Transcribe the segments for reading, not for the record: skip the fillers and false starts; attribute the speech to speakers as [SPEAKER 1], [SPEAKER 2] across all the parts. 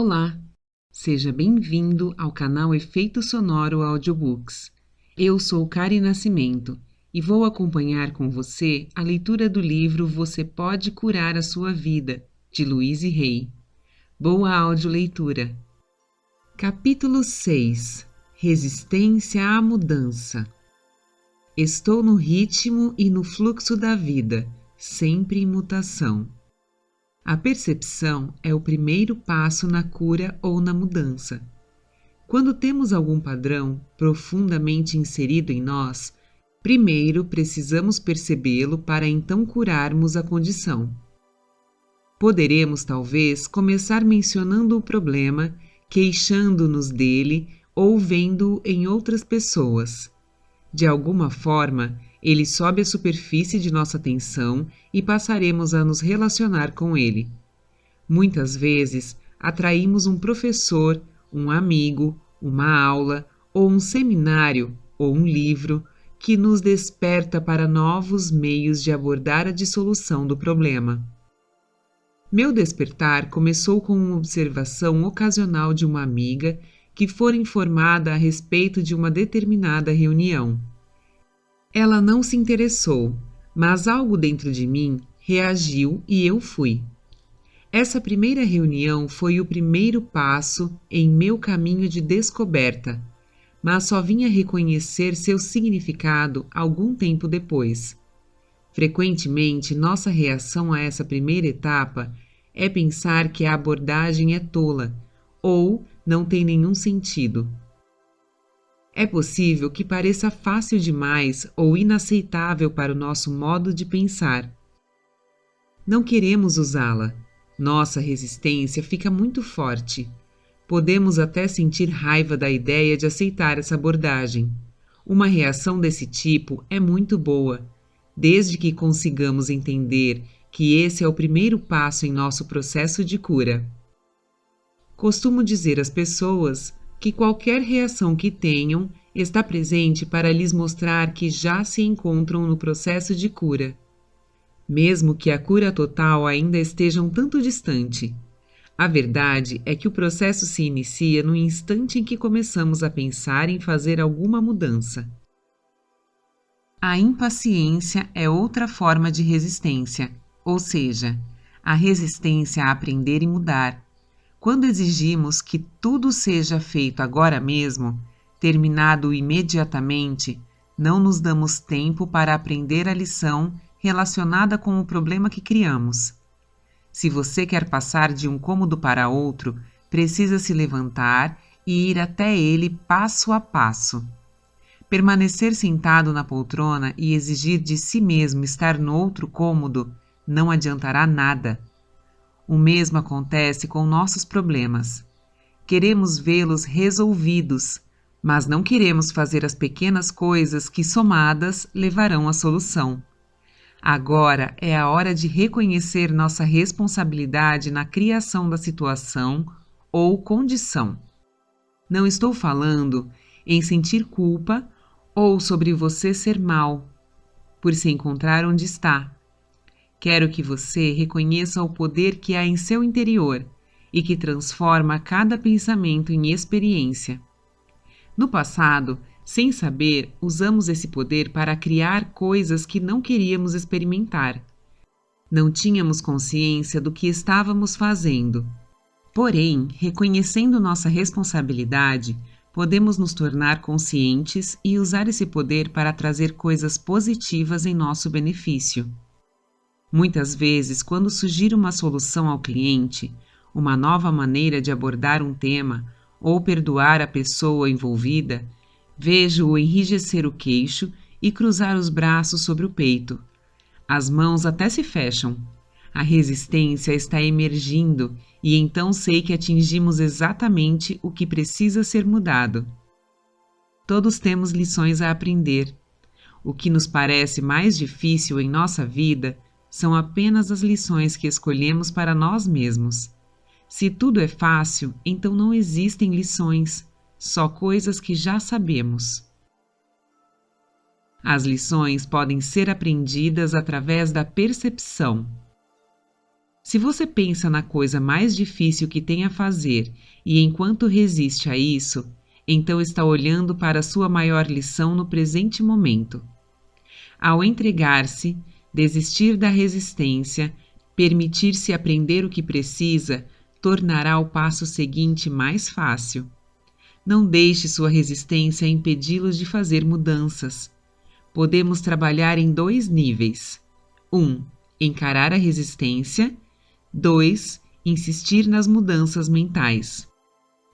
[SPEAKER 1] Olá, seja bem-vindo ao canal Efeito Sonoro Audiobooks. Eu sou Kari Nascimento e vou acompanhar com você a leitura do livro Você Pode Curar a Sua Vida, de Louise Hay. Boa audioleitura. Capítulo 6. Resistência à mudança. Estou no ritmo e no fluxo da vida, sempre em mutação. A percepção é o primeiro passo na cura ou na mudança. Quando temos algum padrão profundamente inserido em nós, primeiro precisamos percebê-lo para então curarmos a condição. Poderemos talvez começar mencionando o problema, queixando-nos dele ou vendo-o em outras pessoas. De alguma forma, ele sobe à superfície de nossa atenção e passaremos a nos relacionar com ele. Muitas vezes, atraímos um professor, um amigo, uma aula, ou um seminário, ou um livro, que nos desperta para novos meios de abordar a dissolução do problema. Meu despertar começou com uma observação ocasional de uma amiga que fora informada a respeito de uma determinada reunião. Ela não se interessou, mas algo dentro de mim reagiu e eu fui. Essa primeira reunião foi o primeiro passo em meu caminho de descoberta, mas só vim a reconhecer seu significado algum tempo depois. Frequentemente, nossa reação a essa primeira etapa é pensar que a abordagem é tola ou não tem nenhum sentido. É possível que pareça fácil demais ou inaceitável para o nosso modo de pensar. Não queremos usá-la. Nossa resistência fica muito forte. Podemos até sentir raiva da ideia de aceitar essa abordagem. Uma reação desse tipo é muito boa, desde que consigamos entender que esse é o primeiro passo em nosso processo de cura. Costumo dizer às pessoas que qualquer reação que tenham está presente para lhes mostrar que já se encontram no processo de cura, mesmo que a cura total ainda esteja um tanto distante. A verdade é que o processo se inicia no instante em que começamos a pensar em fazer alguma mudança. A impaciência é outra forma de resistência, ou seja, a resistência a aprender e mudar. Quando exigimos que tudo seja feito agora mesmo, terminado imediatamente, não nos damos tempo para aprender a lição relacionada com o problema que criamos. Se você quer passar de um cômodo para outro, precisa se levantar e ir até ele passo a passo. Permanecer sentado na poltrona e exigir de si mesmo estar no outro cômodo não adiantará nada. O mesmo acontece com nossos problemas. Queremos vê-los resolvidos, mas não queremos fazer as pequenas coisas que, somadas, levarão à solução. Agora é a hora de reconhecer nossa responsabilidade na criação da situação ou condição. Não estou falando em sentir culpa ou sobre você ser mal, por se encontrar onde está. Quero que você reconheça o poder que há em seu interior e que transforma cada pensamento em experiência. No passado, sem saber, usamos esse poder para criar coisas que não queríamos experimentar. Não tínhamos consciência do que estávamos fazendo. Porém, reconhecendo nossa responsabilidade, podemos nos tornar conscientes e usar esse poder para trazer coisas positivas em nosso benefício. Muitas vezes, quando surgir uma solução ao cliente, uma nova maneira de abordar um tema ou perdoar a pessoa envolvida, vejo-o enrijecer o queixo e cruzar os braços sobre o peito. As mãos até se fecham. A resistência está emergindo e então sei que atingimos exatamente o que precisa ser mudado. Todos temos lições a aprender. O que nos parece mais difícil em nossa vida são apenas as lições que escolhemos para nós mesmos. Se tudo é fácil, então não existem lições, só coisas que já sabemos. As lições podem ser aprendidas através da percepção. Se você pensa na coisa mais difícil que tem a fazer e enquanto resiste a isso, então está olhando para a sua maior lição no presente momento. Ao entregar-se, desistir da resistência, permitir-se aprender o que precisa, tornará o passo seguinte mais fácil. Não deixe sua resistência impedi-los de fazer mudanças. Podemos trabalhar em 2 níveis. 1. Encarar a resistência. 2. Insistir nas mudanças mentais.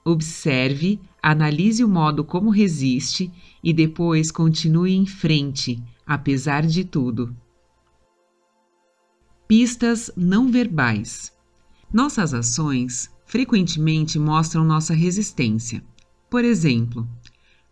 [SPEAKER 1] Observe, analise o modo como resiste e depois continue em frente, apesar de tudo. Pistas não verbais. Nossas ações frequentemente mostram nossa resistência. Por exemplo,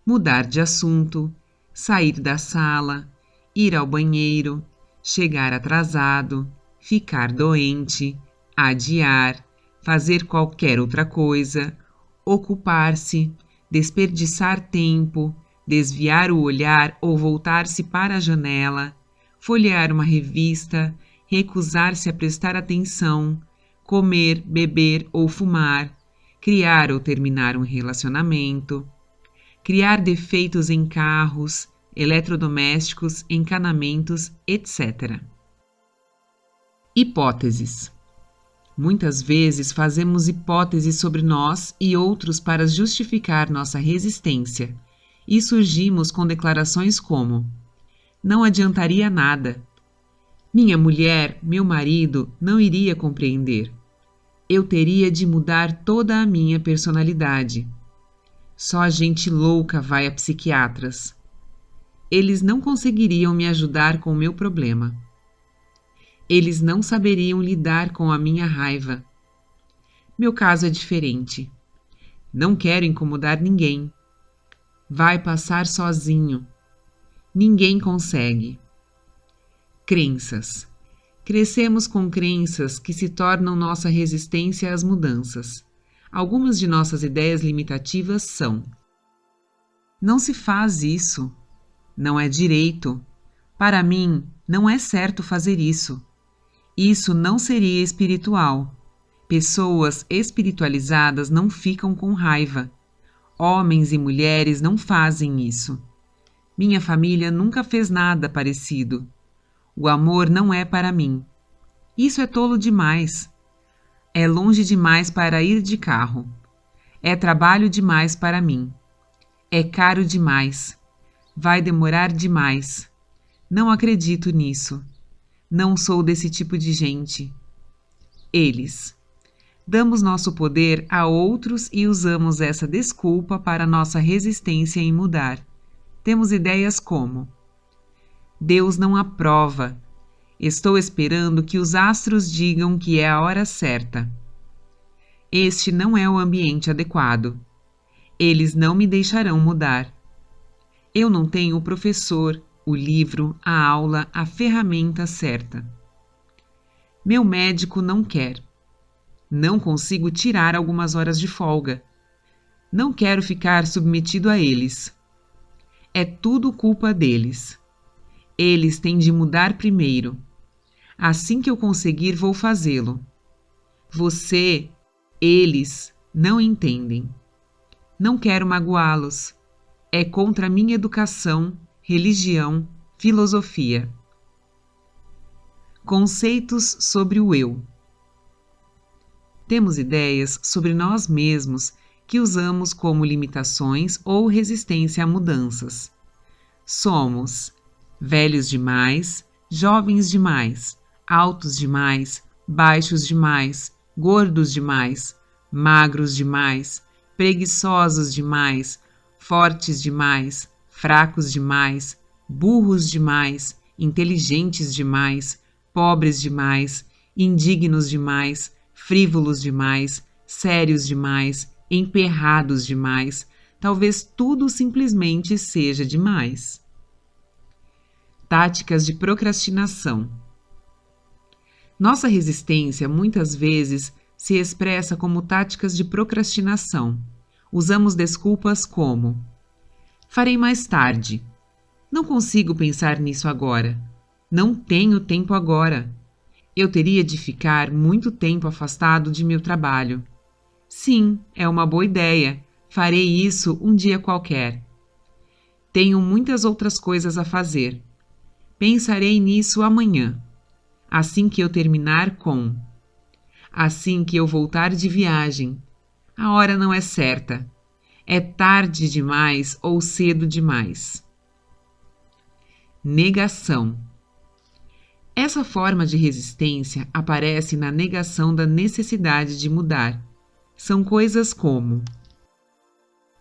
[SPEAKER 1] mudar de assunto, sair da sala, ir ao banheiro, chegar atrasado, ficar doente, adiar, fazer qualquer outra coisa, ocupar-se, desperdiçar tempo, desviar o olhar ou voltar-se para a janela, folhear uma revista, recusar-se a prestar atenção, comer, beber ou fumar, criar ou terminar um relacionamento, criar defeitos em carros, eletrodomésticos, encanamentos, etc. Hipóteses. Muitas vezes fazemos hipóteses sobre nós e outros para justificar nossa resistência e surgimos com declarações como: não adiantaria nada. Minha mulher, meu marido, não iria compreender. Eu teria de mudar toda a minha personalidade. Só a gente louca vai a psiquiatras. Eles não conseguiriam me ajudar com o meu problema. Eles não saberiam lidar com a minha raiva. Meu caso é diferente. Não quero incomodar ninguém. Vai passar sozinho. Ninguém consegue. Crenças. Crescemos com crenças que se tornam nossa resistência às mudanças. Algumas de nossas ideias limitativas são: não se faz isso. Não é direito. Para mim, não é certo fazer isso. Isso não seria espiritual. Pessoas espiritualizadas não ficam com raiva. Homens e mulheres não fazem isso. Minha família nunca fez nada parecido. O amor não é para mim. Isso é tolo demais. É longe demais para ir de carro. É trabalho demais para mim. É caro demais. Vai demorar demais. Não acredito nisso. Não sou desse tipo de gente. Eles. Damos nosso poder a outros e usamos essa desculpa para nossa resistência em mudar. Temos ideias como: Deus não aprova. Estou esperando que os astros digam que é a hora certa. Este não é o ambiente adequado. Eles não me deixarão mudar. Eu não tenho o professor, o livro, a aula, a ferramenta certa. Meu médico não quer. Não consigo tirar algumas horas de folga. Não quero ficar submetido a eles. É tudo culpa deles. Eles têm de mudar primeiro. Assim que eu conseguir, vou fazê-lo. Você, eles, não entendem. Não quero magoá-los. É contra a minha educação, religião, filosofia. Conceitos sobre o eu. Temos ideias sobre nós mesmos que usamos como limitações ou resistência a mudanças. Somos velhos demais, jovens demais, altos demais, baixos demais, gordos demais, magros demais, preguiçosos demais, fortes demais, fracos demais, burros demais, inteligentes demais, pobres demais, indignos demais, frívolos demais, sérios demais, emperrados demais, talvez tudo simplesmente seja demais. Táticas de procrastinação. Nossa resistência muitas vezes se expressa como táticas de procrastinação. Usamos desculpas como: farei mais tarde. Não consigo pensar nisso agora. Não tenho tempo agora. Eu teria de ficar muito tempo afastado de meu trabalho. Sim, é uma boa ideia. Farei isso um dia qualquer. Tenho muitas outras coisas a fazer. Pensarei nisso amanhã, assim que eu terminar com. Assim que eu voltar de viagem. A hora não é certa. É tarde demais ou cedo demais. Negação. Essa forma de resistência aparece na negação da necessidade de mudar. São coisas como: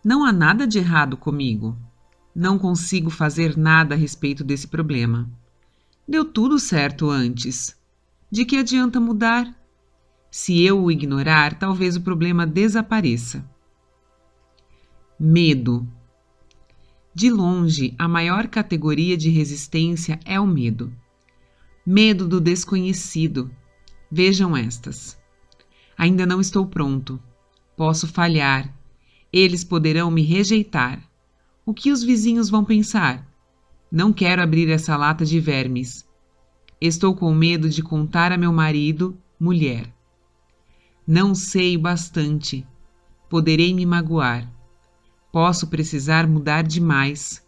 [SPEAKER 1] não há nada de errado comigo. Não consigo fazer nada a respeito desse problema. Deu tudo certo antes. De que adianta mudar? Se eu o ignorar, talvez o problema desapareça. Medo. De longe, a maior categoria de resistência é o medo. Medo do desconhecido. Vejam estas. Ainda não estou pronto. Posso falhar. Eles poderão me rejeitar. O que os vizinhos vão pensar? Não quero abrir essa lata de vermes. Estou com medo de contar a meu marido, mulher. Não sei o bastante. Poderei me magoar. Posso precisar mudar demais.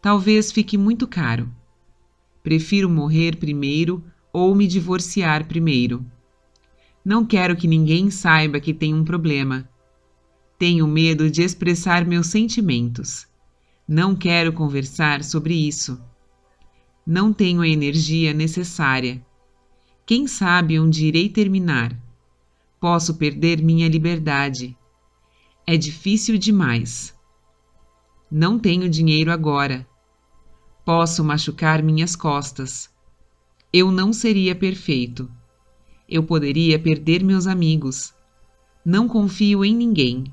[SPEAKER 1] Talvez fique muito caro. Prefiro morrer primeiro ou me divorciar primeiro. Não quero que ninguém saiba que tenho um problema. Tenho medo de expressar meus sentimentos. Não quero conversar sobre isso. Não tenho a energia necessária. Quem sabe onde irei terminar? Posso perder minha liberdade. É difícil demais. Não tenho dinheiro agora. Posso machucar minhas costas. Eu não seria perfeito. Eu poderia perder meus amigos. Não confio em ninguém.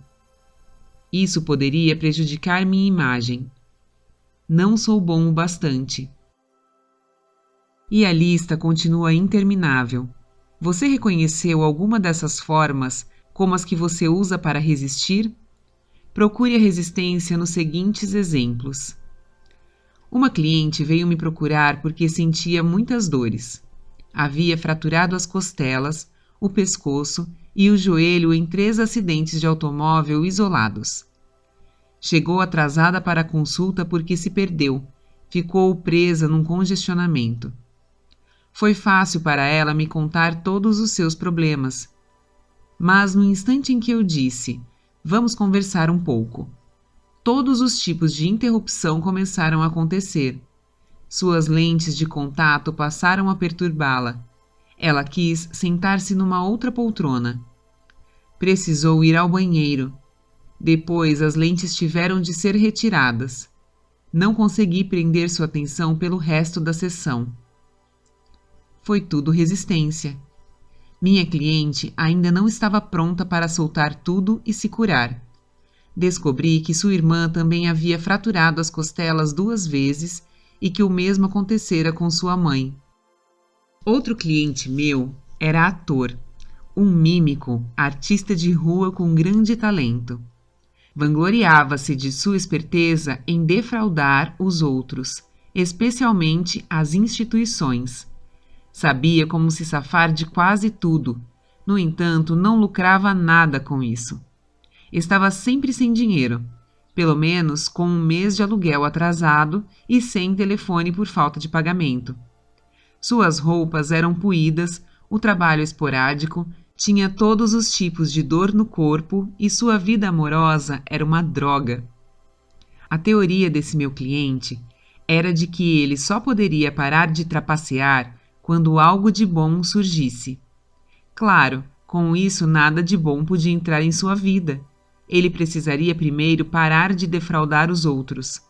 [SPEAKER 1] Isso poderia prejudicar minha imagem. Não sou bom o bastante. E a lista continua interminável. Você reconheceu alguma dessas formas como as que você usa para resistir? Procure a resistência nos seguintes exemplos. Uma cliente veio me procurar porque sentia muitas dores. Havia fraturado as costelas, o pescoço e o joelho em 3 acidentes de automóvel isolados. Chegou atrasada para a consulta porque se perdeu. Ficou presa num congestionamento. Foi fácil para ela me contar todos os seus problemas. Mas no instante em que eu disse, vamos conversar um pouco, todos os tipos de interrupção começaram a acontecer. Suas lentes de contato passaram a perturbá-la. Ela quis sentar-se numa outra poltrona. Precisou ir ao banheiro. Depois as lentes tiveram de ser retiradas. Não consegui prender sua atenção pelo resto da sessão. Foi tudo resistência. Minha cliente ainda não estava pronta para soltar tudo e se curar. Descobri que sua irmã também havia fraturado as costelas 2 vezes e que o mesmo acontecera com sua mãe. Outro cliente meu era ator, um mímico, artista de rua com grande talento. Vangloriava-se de sua esperteza em defraudar os outros, especialmente as instituições. Sabia como se safar de quase tudo. No entanto, não lucrava nada com isso. Estava sempre sem dinheiro, pelo menos com 1 mês de aluguel atrasado e sem telefone por falta de pagamento. Suas roupas eram puídas, o trabalho esporádico, tinha todos os tipos de dor no corpo e sua vida amorosa era uma droga. A teoria desse meu cliente era de que ele só poderia parar de trapacear quando algo de bom surgisse. Claro, com isso nada de bom podia entrar em sua vida. Ele precisaria primeiro parar de defraudar os outros.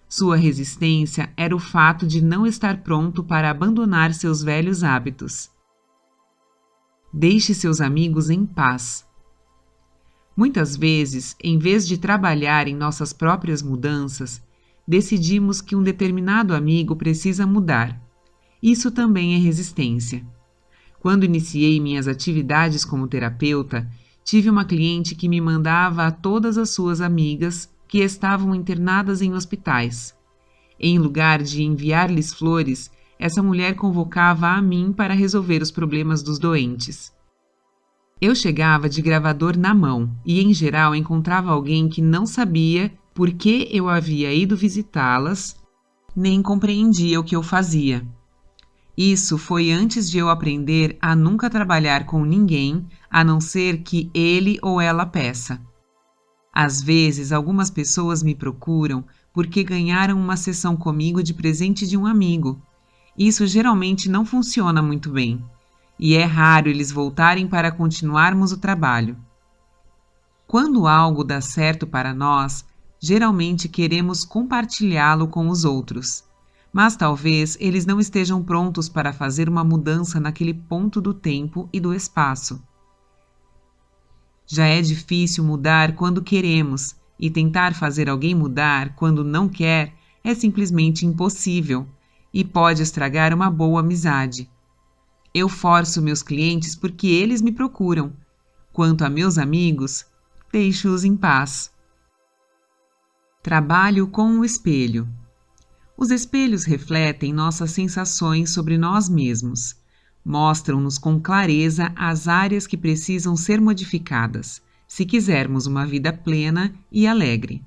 [SPEAKER 1] Sua resistência era o fato de não estar pronto para abandonar seus velhos hábitos. Deixe seus amigos em paz. Muitas vezes, em vez de trabalhar em nossas próprias mudanças, decidimos que um determinado amigo precisa mudar. Isso também é resistência. Quando iniciei minhas atividades como terapeuta, tive uma cliente que me mandava a todas as suas amigas que estavam internadas em hospitais. Em lugar de enviar-lhes flores, essa mulher convocava a mim para resolver os problemas dos doentes. Eu chegava de gravador na mão e, em geral, encontrava alguém que não sabia por que eu havia ido visitá-las, nem compreendia o que eu fazia. Isso foi antes de eu aprender a nunca trabalhar com ninguém, a não ser que ele ou ela peça. Às vezes, algumas pessoas me procuram porque ganharam uma sessão comigo de presente de um amigo. Isso geralmente não funciona muito bem, e é raro eles voltarem para continuarmos o trabalho. Quando algo dá certo para nós, geralmente queremos compartilhá-lo com os outros, mas talvez eles não estejam prontos para fazer uma mudança naquele ponto do tempo e do espaço. Já é difícil mudar quando queremos, e tentar fazer alguém mudar quando não quer é simplesmente impossível e pode estragar uma boa amizade. Eu forço meus clientes porque eles me procuram. Quanto a meus amigos, deixo-os em paz. Trabalho com o espelho. Os espelhos refletem nossas sensações sobre nós mesmos. Mostram-nos com clareza as áreas que precisam ser modificadas, se quisermos uma vida plena e alegre.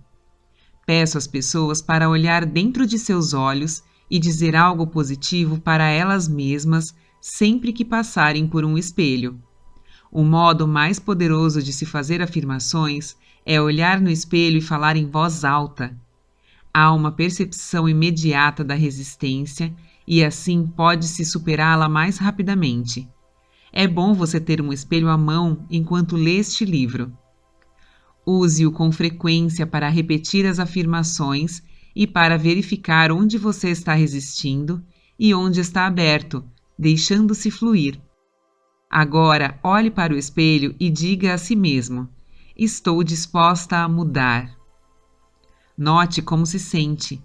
[SPEAKER 1] Peço às pessoas para olhar dentro de seus olhos e dizer algo positivo para elas mesmas sempre que passarem por um espelho. O modo mais poderoso de se fazer afirmações é olhar no espelho e falar em voz alta. Há uma percepção imediata da resistência e assim pode-se superá-la mais rapidamente. É bom você ter um espelho à mão enquanto lê este livro. Use-o com frequência para repetir as afirmações e para verificar onde você está resistindo e onde está aberto, deixando-se fluir. Agora, olhe para o espelho e diga a si mesmo: estou disposta a mudar. Note como se sente.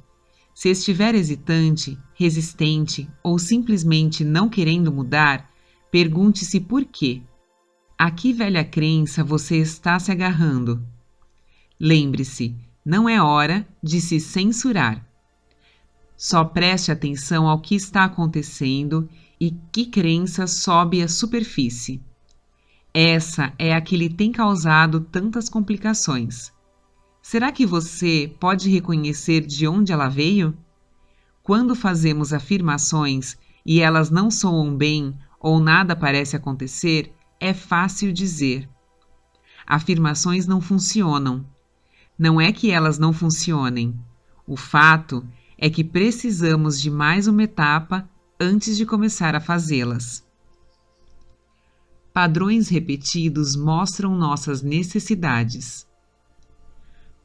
[SPEAKER 1] Se estiver hesitante, resistente ou simplesmente não querendo mudar, pergunte-se por quê. A que velha crença você está se agarrando? Lembre-se, não é hora de se censurar. Só preste atenção ao que está acontecendo e que crença sobe à superfície. Essa é a que lhe tem causado tantas complicações. Será que você pode reconhecer de onde ela veio? Quando fazemos afirmações e elas não soam bem ou nada parece acontecer, é fácil dizer: afirmações não funcionam. Não é que elas não funcionem. O fato é que precisamos de mais uma etapa antes de começar a fazê-las. Padrões repetidos mostram nossas necessidades.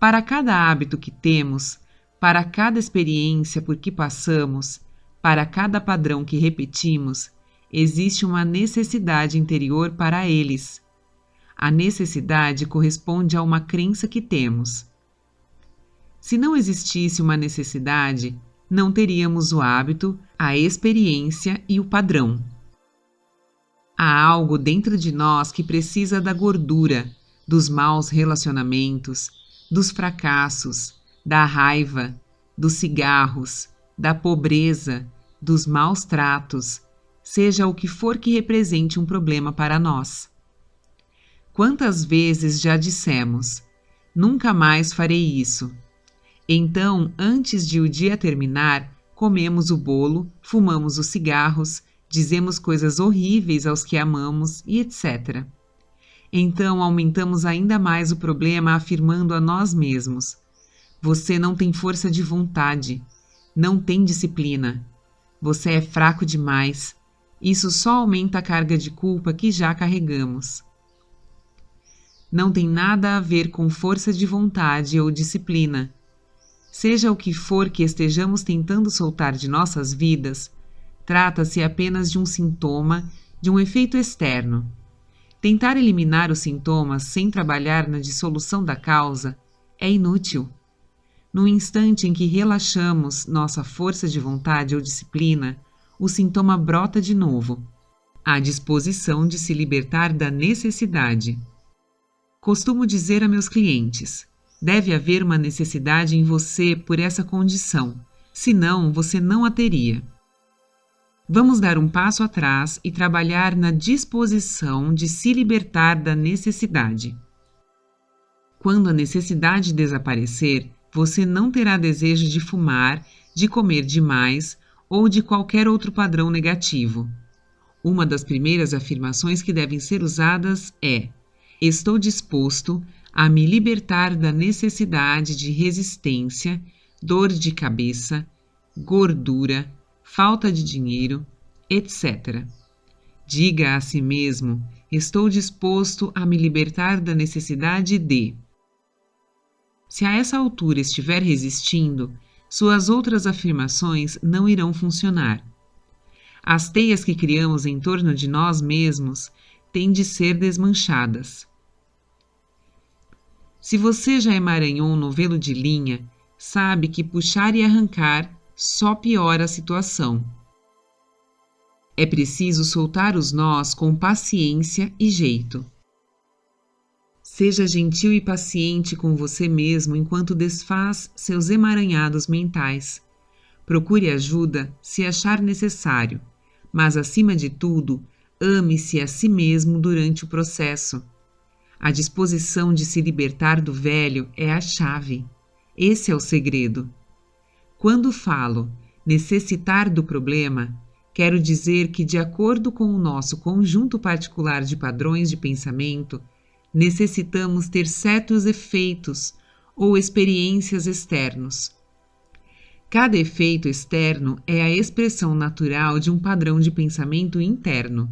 [SPEAKER 1] Para cada hábito que temos, para cada experiência por que passamos, para cada padrão que repetimos, existe uma necessidade interior para eles. A necessidade corresponde a uma crença que temos. Se não existisse uma necessidade, não teríamos o hábito, a experiência e o padrão. Há algo dentro de nós que precisa da gordura, dos maus relacionamentos, dos fracassos, da raiva, dos cigarros, da pobreza, dos maus tratos, seja o que for que represente um problema para nós. Quantas vezes já dissemos: nunca mais farei isso. Então, antes de o dia terminar, comemos o bolo, fumamos os cigarros, dizemos coisas horríveis aos que amamos e etc. Então, aumentamos ainda mais o problema afirmando a nós mesmos: você não tem força de vontade, não tem disciplina, você é fraco demais. Isso só aumenta a carga de culpa que já carregamos. Não tem nada a ver com força de vontade ou disciplina. Seja o que for que estejamos tentando soltar de nossas vidas, trata-se apenas de um sintoma, de um efeito externo. Tentar eliminar os sintomas sem trabalhar na dissolução da causa é inútil. No instante em que relaxamos nossa força de vontade ou disciplina, o sintoma brota de novo, à disposição de se libertar da necessidade. Costumo dizer a meus clientes: deve haver uma necessidade em você por essa condição, senão você não a teria. Vamos dar um passo atrás e trabalhar na disposição de se libertar da necessidade. Quando a necessidade desaparecer, você não terá desejo de fumar, de comer demais ou de qualquer outro padrão negativo. Uma das primeiras afirmações que devem ser usadas é: estou disposto a me libertar da necessidade de resistência, dor de cabeça, gordura, falta de dinheiro, etc. Diga a si mesmo: estou disposto a me libertar da necessidade de. Se a essa altura estiver resistindo, suas outras afirmações não irão funcionar. As teias que criamos em torno de nós mesmos têm de ser desmanchadas. Se você já emaranhou um novelo de linha, sabe que puxar e arrancar só piora a situação. É preciso soltar os nós com paciência e jeito. Seja gentil e paciente com você mesmo enquanto desfaz seus emaranhados mentais. Procure ajuda se achar necessário, mas, acima de tudo, ame-se a si mesmo durante o processo. A disposição de se libertar do velho é a chave. Esse é o segredo. Quando falo necessitar do problema, quero dizer que, de acordo com o nosso conjunto particular de padrões de pensamento, necessitamos ter certos efeitos ou experiências externos. Cada efeito externo é a expressão natural de um padrão de pensamento interno.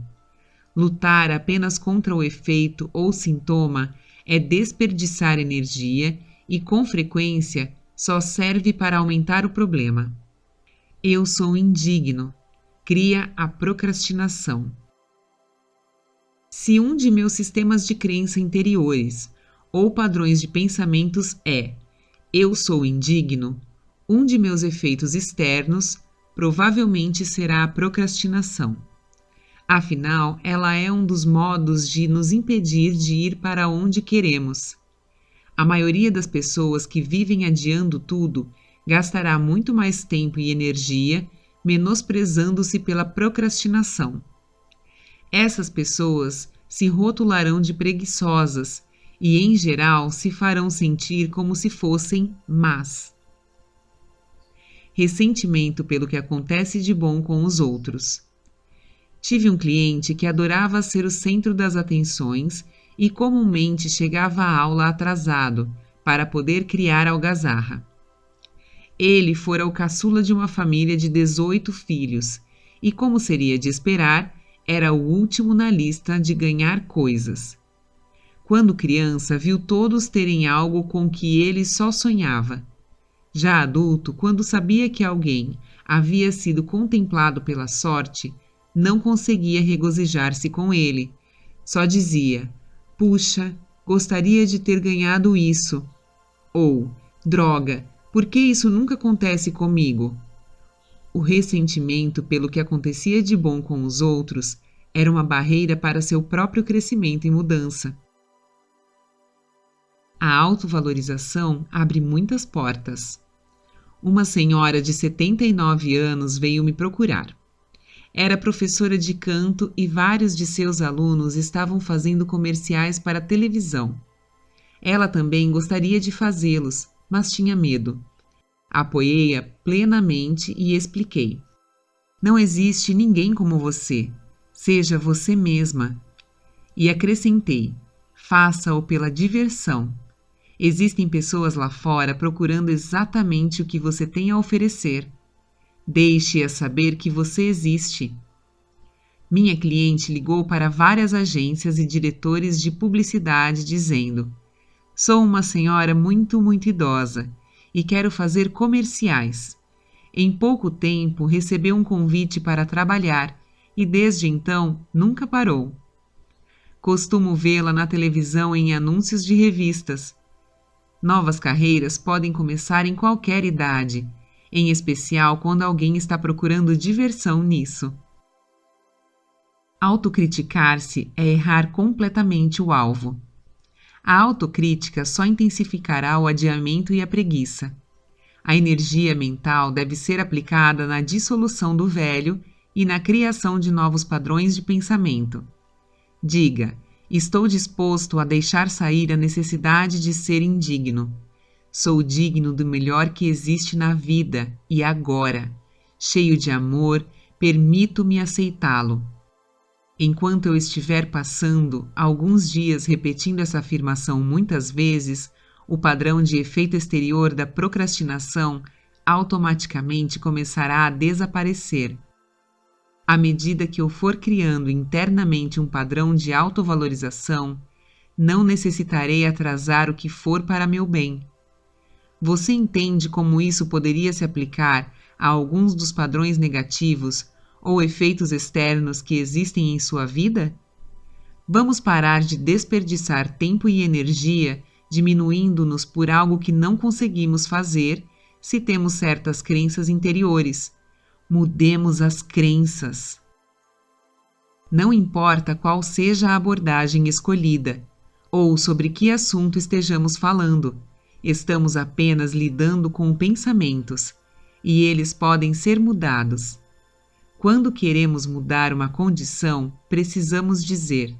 [SPEAKER 1] Lutar apenas contra o efeito ou sintoma é desperdiçar energia e, com frequência, só serve para aumentar o problema. Eu sou indigno. Cria a procrastinação. Se um de meus sistemas de crença interiores ou padrões de pensamentos é eu sou indigno, um de meus efeitos externos provavelmente será a procrastinação. Afinal, ela é um dos modos de nos impedir de ir para onde queremos. A maioria das pessoas que vivem adiando tudo gastará muito mais tempo e energia menosprezando-se pela procrastinação. Essas pessoas se rotularão de preguiçosas e, em geral, se farão sentir como se fossem más. Ressentimento pelo que acontece de bom com os outros. Tive um cliente que adorava ser o centro das atenções e comumente chegava à aula atrasado para poder criar algazarra. Ele fora o caçula de uma família de 18 filhos e, como seria de esperar, era o último na lista de ganhar coisas. Quando criança, viu todos terem algo com que ele só sonhava. Já adulto, quando sabia que alguém havia sido contemplado pela sorte, não conseguia regozijar-se com ele. Só dizia: puxa, gostaria de ter ganhado isso. Ou, droga, por que isso nunca acontece comigo? O ressentimento pelo que acontecia de bom com os outros era uma barreira para seu próprio crescimento e mudança. A autovalorização abre muitas portas. Uma senhora de 79 anos veio me procurar. Era professora de canto e vários de seus alunos estavam fazendo comerciais para televisão. Ela também gostaria de fazê-los, mas tinha medo. Apoiei-a plenamente e expliquei: não existe ninguém como você. Seja você mesma. E acrescentei: faça-o pela diversão. Existem pessoas lá fora procurando exatamente o que você tem a oferecer. Deixe-a saber que você existe. Minha cliente ligou para várias agências e diretores de publicidade dizendo: sou uma senhora muito idosa e quero fazer comerciais. Em pouco tempo recebeu um convite para trabalhar e desde então nunca parou. Costumo vê-la na televisão em anúncios de revistas. Novas carreiras podem começar em qualquer idade, em especial quando alguém está procurando diversão nisso. Autocriticar-se é errar completamente o alvo. A autocrítica só intensificará o adiamento e a preguiça. A energia mental deve ser aplicada na dissolução do velho e na criação de novos padrões de pensamento. Diga: estou disposto a deixar sair a necessidade de ser indigno. Sou digno do melhor que existe na vida e agora. Cheio de amor, permito-me aceitá-lo. Enquanto eu estiver passando alguns dias repetindo essa afirmação muitas vezes, o padrão de efeito exterior da procrastinação automaticamente começará a desaparecer. À medida que eu for criando internamente um padrão de autovalorização, não necessitarei atrasar o que for para meu bem. Você entende como isso poderia se aplicar a alguns dos padrões negativos ou efeitos externos que existem em sua vida? Vamos parar de desperdiçar tempo e energia diminuindo-nos por algo que não conseguimos fazer se temos certas crenças interiores. Mudemos as crenças. Não importa qual seja a abordagem escolhida, ou sobre que assunto estejamos falando, estamos apenas lidando com pensamentos, e eles podem ser mudados. Quando queremos mudar uma condição, precisamos dizer: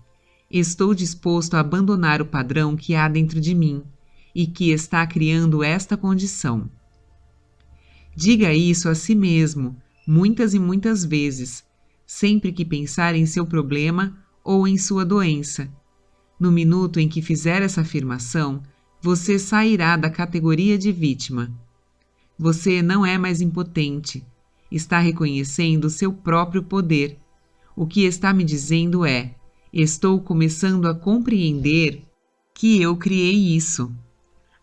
[SPEAKER 1] estou disposto a abandonar o padrão que há dentro de mim e que está criando esta condição. Diga isso a si mesmo, muitas e muitas vezes, sempre que pensar em seu problema ou em sua doença. No minuto em que fizer essa afirmação, você sairá da categoria de vítima. Você não é mais impotente. Está reconhecendo seu próprio poder. O que está me dizendo é: estou começando a compreender que eu criei isso.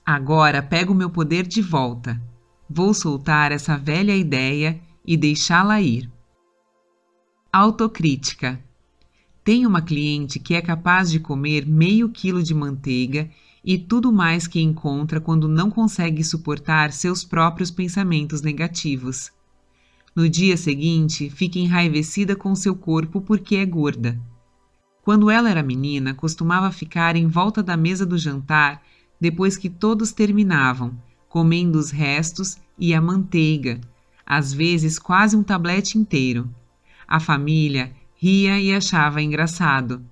[SPEAKER 1] Agora pego meu poder de volta. Vou soltar essa velha ideia e deixá-la ir. Autocrítica. Tenho uma cliente que é capaz de comer meio quilo de manteiga e tudo mais que encontra quando não consegue suportar seus próprios pensamentos negativos. No dia seguinte, fica enraivecida com seu corpo porque é gorda. Quando ela era menina, costumava ficar em volta da mesa do jantar depois que todos terminavam, comendo os restos e a manteiga, às vezes quase um tablete inteiro. A família ria e achava engraçado.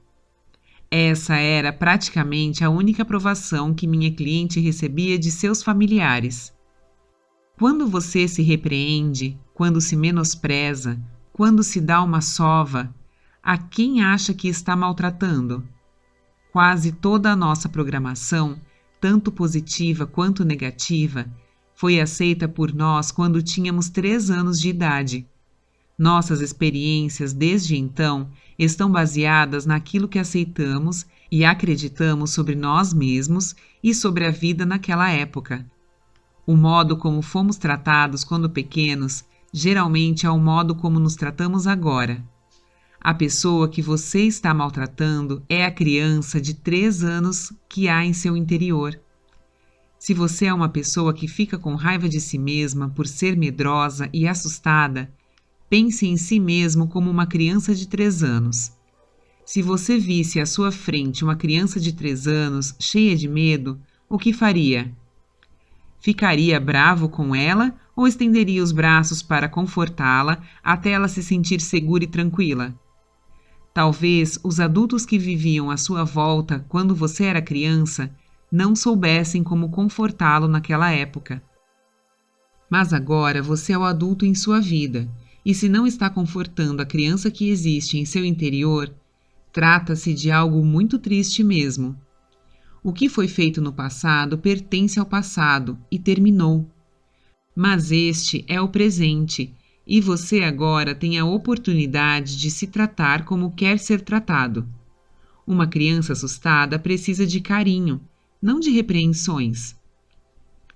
[SPEAKER 1] Essa era praticamente a única aprovação que minha cliente recebia de seus familiares. Quando você se repreende, quando se menospreza, quando se dá uma sova, a quem acha que está maltratando? Quase toda a nossa programação, tanto positiva quanto negativa, foi aceita por nós quando tínhamos 3 anos de idade. Nossas experiências desde então estão baseadas naquilo que aceitamos e acreditamos sobre nós mesmos e sobre a vida naquela época. O modo como fomos tratados quando pequenos geralmente é o modo como nos tratamos agora. A pessoa que você está maltratando é a criança de 3 anos que há em seu interior. Se você é uma pessoa que fica com raiva de si mesma por ser medrosa e assustada, pense em si mesmo como uma criança de 3 anos. Se você visse à sua frente uma criança de 3 anos cheia de medo, o que faria? Ficaria bravo com ela ou estenderia os braços para confortá-la até ela se sentir segura e tranquila? Talvez os adultos que viviam à sua volta quando você era criança não soubessem como confortá-lo naquela época. Mas agora você é o adulto em sua vida, e se não está confortando a criança que existe em seu interior, trata-se de algo muito triste mesmo. O que foi feito no passado pertence ao passado e terminou. Mas este é o presente, e você agora tem a oportunidade de se tratar como quer ser tratado. Uma criança assustada precisa de carinho, não de repreensões.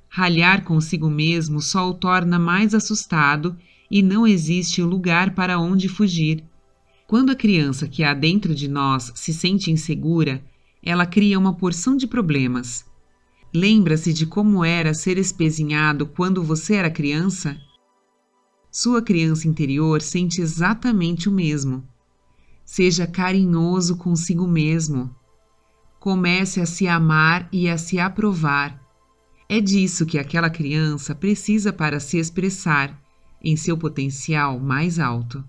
[SPEAKER 1] Ralhar consigo mesmo só o torna mais assustado e não existe lugar para onde fugir. Quando a criança que há dentro de nós se sente insegura, ela cria uma porção de problemas. Lembra-se de como era ser espezinhado quando você era criança? Sua criança interior sente exatamente o mesmo. Seja carinhoso consigo mesmo. Comece a se amar e a se aprovar. É disso que aquela criança precisa para se expressar em seu potencial mais alto.